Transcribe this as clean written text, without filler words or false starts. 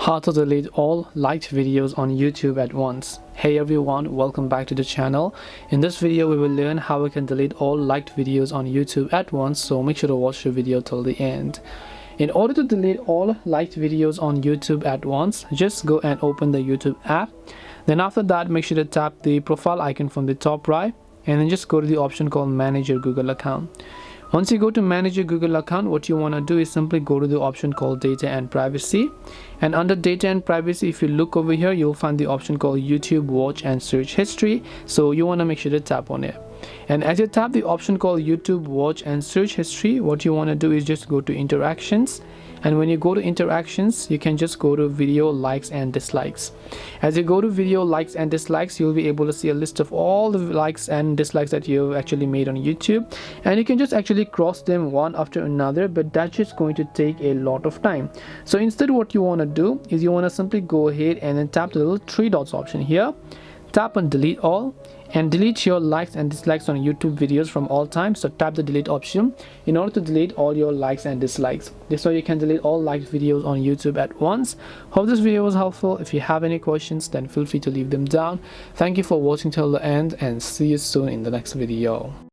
How to delete all liked videos on YouTube at once. Hey everyone, welcome back to the channel. In this video we will learn how we can delete all liked videos on YouTube at once, so make sure to watch the video till the end. In order to delete all liked videos on YouTube at once, just go and open the YouTube app. Then after that, make sure to tap the profile icon from the top right and then just go to the option called manage your Google account. Once you go to manage your Google account, what you want to do is simply go to the option called data and privacy, and under data and privacy, if you look over here, you'll find the option called YouTube watch and search history. So you want to make sure to tap on it, and as you tap the option called YouTube watch and search history, what you want to do is just go to interactions, and when you go to interactions, you can just go to video likes and dislikes. As you go to video likes and dislikes, you'll be able to see a list of all the likes and dislikes that you've actually made on YouTube, and you can just actually cross them one after another, but that's just going to take a lot of time. So instead, what you want to do is you want to simply go ahead and then tap the little three dots option here, tap on delete all, and delete your likes and dislikes on YouTube videos from all time. So tap the delete option in order to delete all your likes and dislikes. This way you can delete all liked videos on YouTube at once. Hope this video was helpful. If you have any questions, then feel free to leave them down. Thank you for watching till the end, and see you soon in the next video.